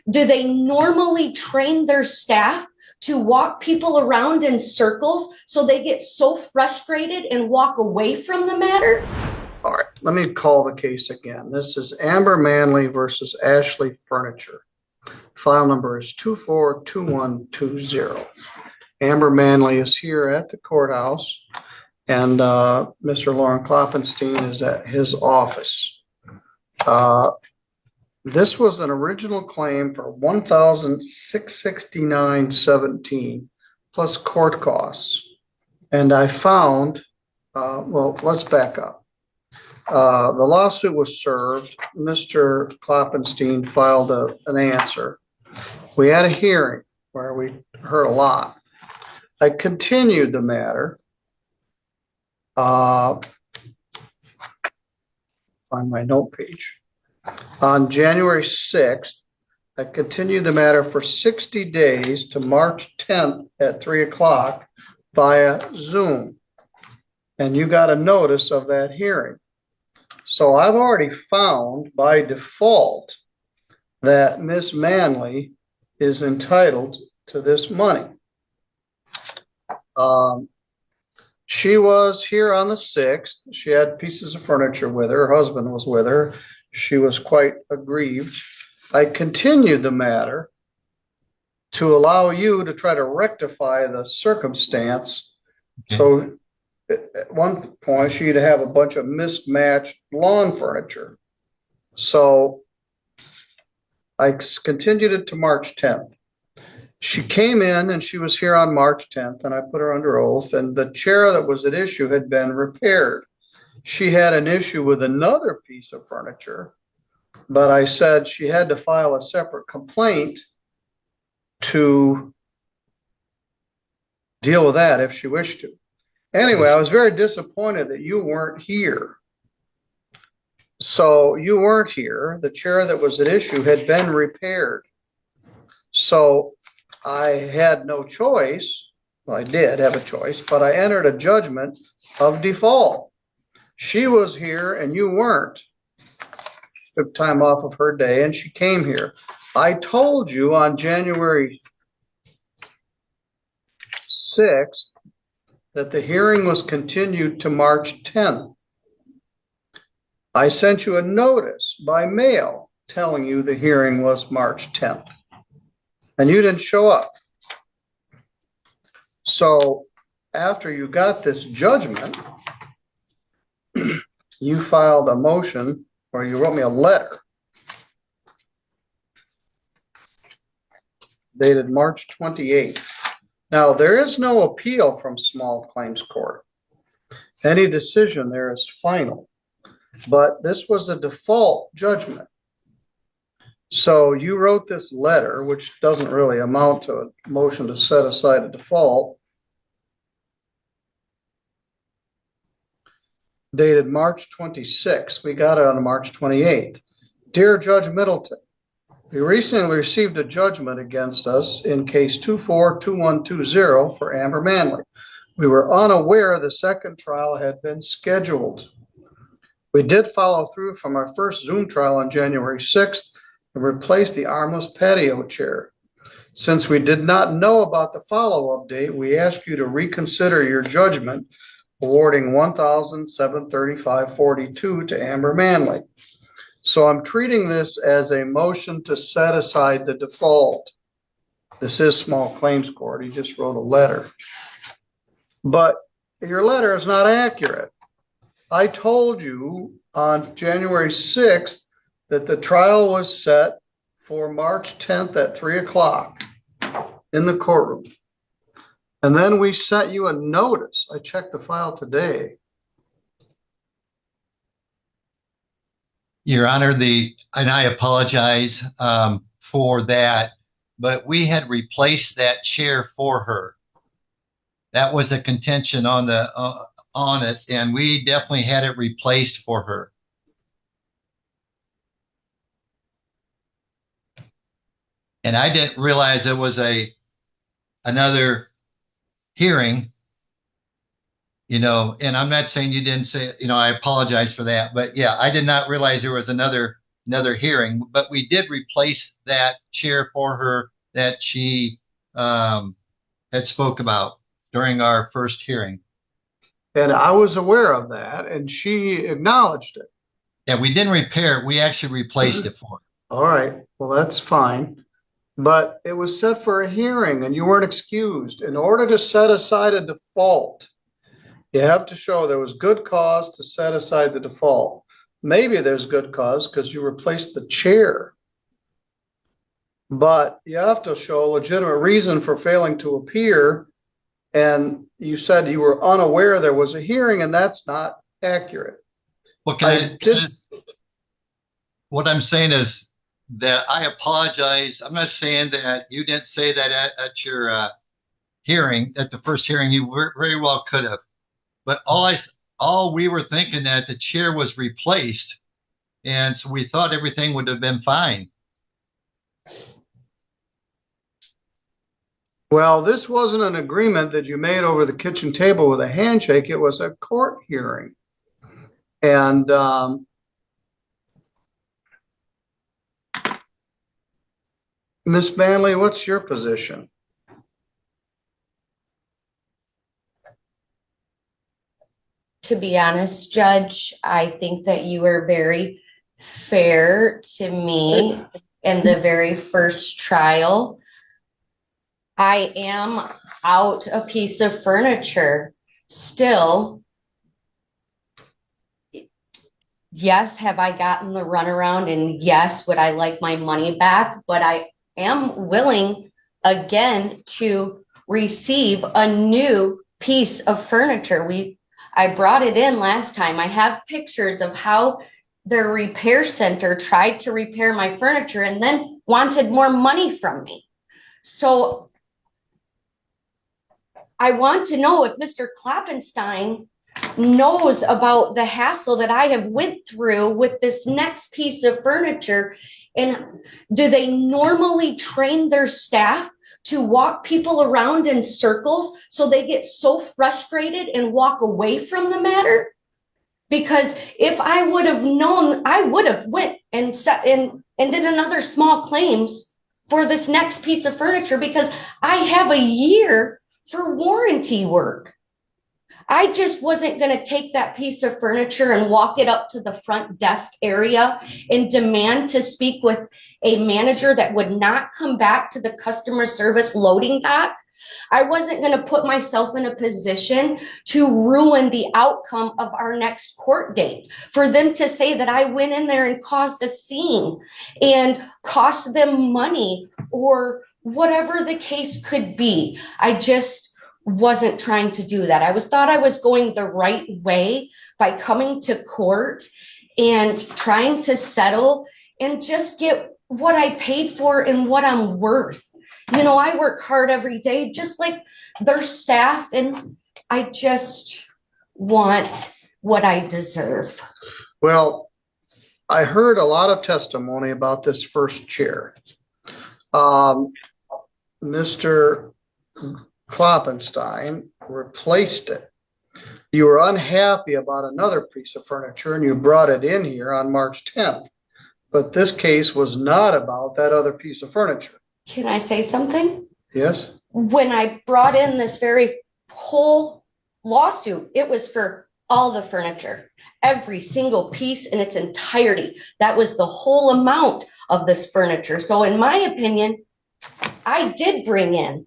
Do they normally train their staff to walk people around in circles so they get so frustrated and walk away from the matter? All right, let me call the case again. This is Amber Manley versus Ashley Furniture. File number is 242120. Amber Manley is here at the courthouse, and Mr. Lauren Kloppenstein is at his office. This was an original claim for $1,669.17 plus court costs. And I found, well, let's back up. The lawsuit was served. Mr. Kloppenstein filed an answer. We had a hearing where we heard a lot. I continued the matter. Find my note page. On January 6th, I continued the matter for 60 days to March 10th at 3 o'clock via Zoom. And you got a notice of that hearing. So I've already found by default that Miss Manley is entitled to this money. She was here on the 6th. She had pieces of furniture with her. Her husband was with her. She was quite aggrieved. I continued the matter to allow you to try to rectify the circumstance. Okay. So at one point, she'd have a bunch of mismatched lawn furniture. So I continued it to March 10th. She came in and she was here on March 10th, and I put her under oath, and the chair that was at issue had been repaired. She had an issue with another piece of furniture, but I said she had to file a separate complaint to deal with that if she wished to. Anyway, I was very disappointed that you weren't here. So you weren't here. The chair that was at issue had been repaired. So I had no choice. Well, I did have a choice, but I entered a judgment of default. She was here and you weren't. She took time off of her day and she came here. I told you on January 6th that the hearing was continued to March 10th. I sent you a notice by mail telling you the hearing was March 10th, and you didn't show up. So after you got this judgment, you filed a motion, or you wrote me a letter dated March 28th. Now, there is no appeal from small claims court. Any decision there is final, but this was a default judgment. So you wrote this letter, which doesn't really amount to a motion to set aside a default, dated March 26th. We got it on March 28th. Dear Judge Middleton, we recently received a judgment against us in case 242120 for Amber Manley. We were unaware the second trial had been scheduled. We did follow through from our first Zoom trial on January 6th and replaced the armless patio chair. Since we did not know about the follow-up date, we ask you to reconsider your judgment, awarding $1,735.42 to Amber Manley. So I'm treating this as a motion to set aside the default. This is small claims court. He just wrote a letter. But your letter is not accurate. I told you on January 6th that the trial was set for March 10th at 3 o'clock in the courtroom. And then we sent you a notice. I checked the file today. Your Honor, and I apologize for that, but we had replaced that chair for her. That was a contention on it, and we definitely had it replaced for her. And I didn't realize it was another hearing. And I'm not saying you didn't say, I apologize for that, but yeah, I did not realize there was another another hearing, but we did replace that chair for her that she had spoke about during our first hearing. And I was aware of that, and she acknowledged it. Yeah, we didn't repair it. We actually replaced it for her. All right, well, that's fine. But it was set for a hearing and you weren't excused. In order to set aside a default, you have to show there was good cause to set aside the default. Maybe there's good cause because you replaced the chair. But you have to show a legitimate reason for failing to appear. And you said you were unaware there was a hearing, and that's not accurate. Well, I did. What I'm saying is that I apologize. I'm not saying that you didn't say that at your hearing, at the first hearing. You very well could have. But all we were thinking that the chair was replaced, and so we thought everything would have been fine. Well, this wasn't an agreement that you made over the kitchen table with a handshake. It was a court hearing. And Ms. Manley, what's your position? To be honest, Judge, I think that you were very fair to me in the very first trial. I am out a piece of furniture still. Yes, have I gotten the runaround? And yes, would I like my money back? But I am willing again to receive a new piece of furniture. I brought it in last time. I have pictures of how their repair center tried to repair my furniture and then wanted more money from me. So I want to know if Mr. Kloppenstein knows about the hassle that I have went through with this next piece of furniture. And do they normally train their staff to walk people around in circles so they get so frustrated and walk away from the matter? Because if I would have known, I would have went and did another small claims for this next piece of furniture because I have a year for warranty work. I just wasn't going to take that piece of furniture and walk it up to the front desk area and demand to speak with a manager that would not come back to the customer service loading dock. I wasn't going to put myself in a position to ruin the outcome of our next court date for them to say that I went in there and caused a scene and cost them money or whatever the case could be. I just wasn't trying to do that. I thought I was going the right way by coming to court and trying to settle and just get what I paid for and what I'm worth. You know, I work hard every day, just like their staff, and I just want what I deserve. Well, I heard a lot of testimony about this first chair. Mr. Kloppenstein replaced it. You were unhappy about another piece of furniture and you brought it in here on March 10th. But this case was not about that other piece of furniture. Can I say something? Yes. When I brought in this very whole lawsuit, it was for all the furniture, every single piece in its entirety. That was the whole amount of this furniture. So in my opinion, I did bring in.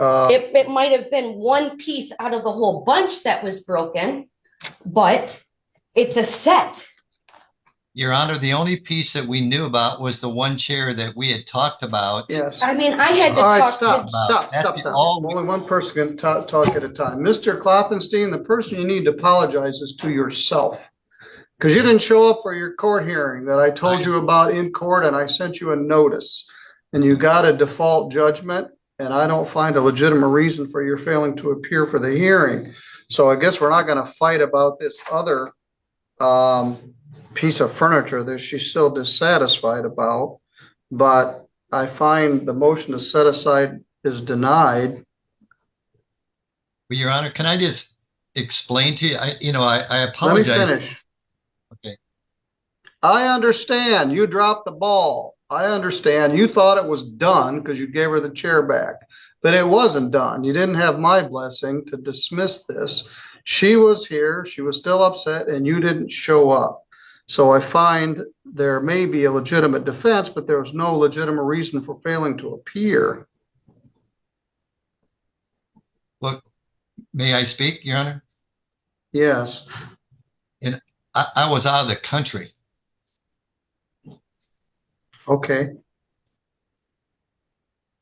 It might have been one piece out of the whole bunch that was broken, but it's a set. Your Honor, the only piece that we knew about was the one chair that we had talked about. Yes. I mean, I had to All right, talk stop. Only one person can talk at a time. Mr. Kloppenstein, the person you need to apologize is to yourself. Because you didn't show up for your court hearing that I told you about in court, and I sent you a notice. And you got a default judgment, and I don't find a legitimate reason for your failing to appear for the hearing. So I guess we're not going to fight about this other piece of furniture that she's still dissatisfied about. But I find the motion to set aside is denied. Well, Your Honor, can I just explain to you? I apologize. Let me finish. Okay. I understand you dropped the ball. I understand you thought it was done because you gave her the chair back, but it wasn't done. You didn't have my blessing to dismiss this. She was here, she was still upset, and you didn't show up. So I find there may be a legitimate defense, but there was no legitimate reason for failing to appear. Look, may I speak, Your Honor? Yes. And I was out of the country. Okay.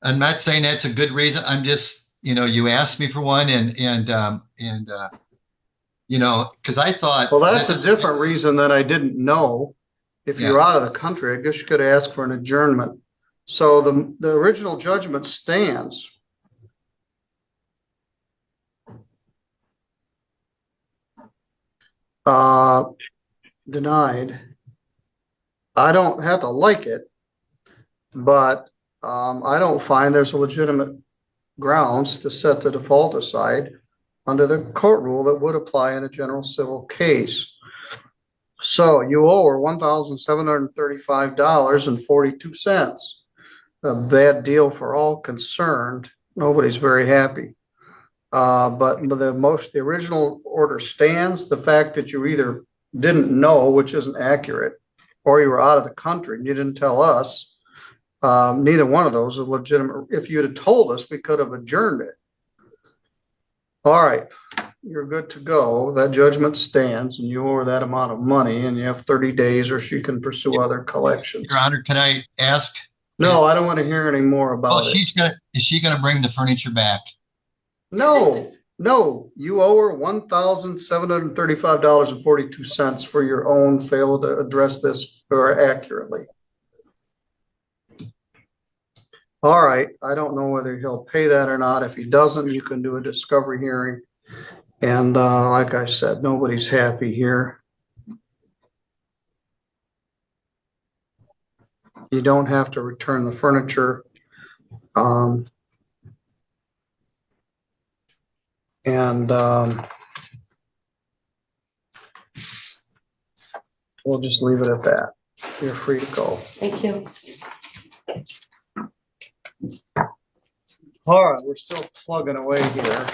I'm not saying that's a good reason. I'm just, you asked me for one, and because I thought. Well, that's a different reason that I didn't know. If you're out of the country, I guess you could ask for an adjournment. So the original judgment stands. Denied. I don't have to like it, but I don't find there's a legitimate grounds to set the default aside under the court rule that would apply in a general civil case. So you owe her $1,735.42. A bad deal for all concerned. Nobody's very happy. But the original order stands. The fact that you either didn't know, which isn't accurate, or you were out of the country and you didn't tell us, neither one of those is legitimate. If you'd have told us, we could have adjourned it. All right, you're good to go. That judgment stands, and you owe her that amount of money, and you have 30 days, or she can pursue other collections. Your Honor, can I ask? No, I don't want to hear any more about it. Is she gonna bring the furniture back? No, you owe her $1,735.42 for your own failure to address this accurately. All right, I don't know whether he'll pay that or not. If he doesn't, you can do a discovery hearing. And like I said, nobody's happy here. You don't have to return the furniture. We'll just leave it at that. You're free to go. Thank you. All right, we're still plugging away here.